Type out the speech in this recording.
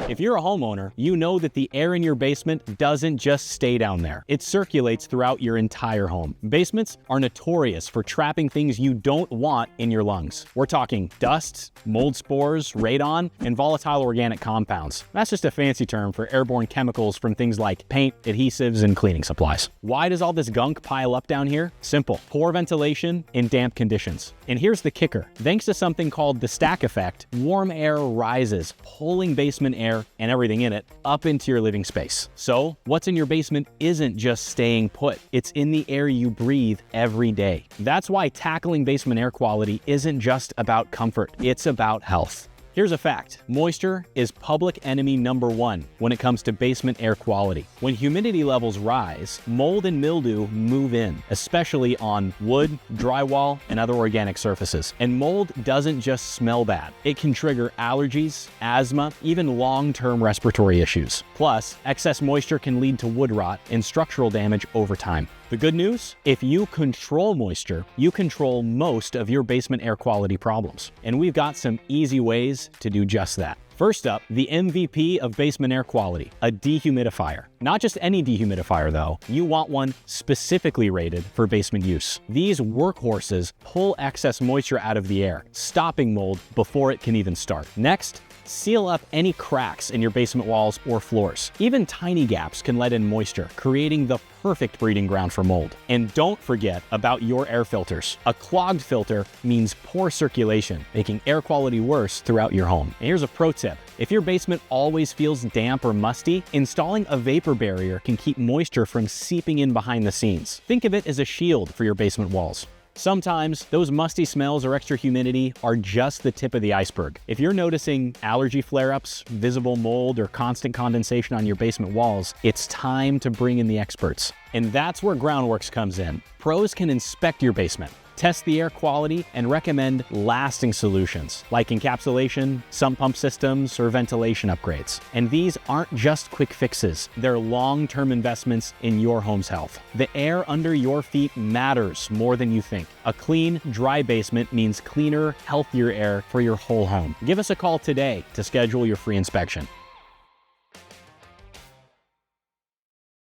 If you're a homeowner, you know that the air in your basement doesn't just stay down there. It circulates throughout your entire home. Basements are notorious for trapping things you don't want in your lungs. We're talking dust, mold spores, radon, and volatile organic compounds. That's just a fancy term for airborne chemicals from things like paint, adhesives, and cleaning supplies. Why does all this gunk pile up down here? Simple. Poor ventilation in damp conditions. And here's the kicker. Thanks to something called the stack effect, warm air rises, pulling basement air and everything in it up into your living space. So what's in your basement isn't just staying put. It's in the air you breathe every day. That's why tackling basement air quality isn't just about comfort. It's about health. Here's a fact. Moisture is public enemy number one when it comes to basement air quality. When humidity levels rise, mold and mildew move in, especially on wood, drywall, and other organic surfaces. And mold doesn't just smell bad. It can trigger allergies, asthma, even long-term respiratory issues. Plus, excess moisture can lead to wood rot and structural damage over time. The good news? If you control moisture, you control most of your basement air quality problems. And we've got some easy ways to do just that. First up, the MVP of basement air quality, a dehumidifier. Not just any dehumidifier though, you want one specifically rated for basement use. These workhorses pull excess moisture out of the air, stopping mold before it can even start. Next, seal up any cracks in your basement walls or floors. Even tiny gaps can let in moisture, creating the perfect breeding ground for mold. And don't forget about your air filters. A clogged filter means poor circulation, making air quality worse throughout your home. And here's a pro tip. If your basement always feels damp or musty, installing a vapor barrier can keep moisture from seeping in behind the scenes. Think of it as a shield for your basement walls. Sometimes those musty smells or extra humidity are just the tip of the iceberg. If you're noticing allergy flare-ups, visible mold, or constant condensation on your basement walls, it's time to bring in the experts. And that's where Groundworks comes in. Pros can inspect your basement, test the air quality, and recommend lasting solutions like encapsulation, sump pump systems, or ventilation upgrades. And these aren't just quick fixes, they're long-term investments in your home's health. The air under your feet matters more than you think. A clean, dry basement means cleaner, healthier air for your whole home. Give us a call today to schedule your free inspection.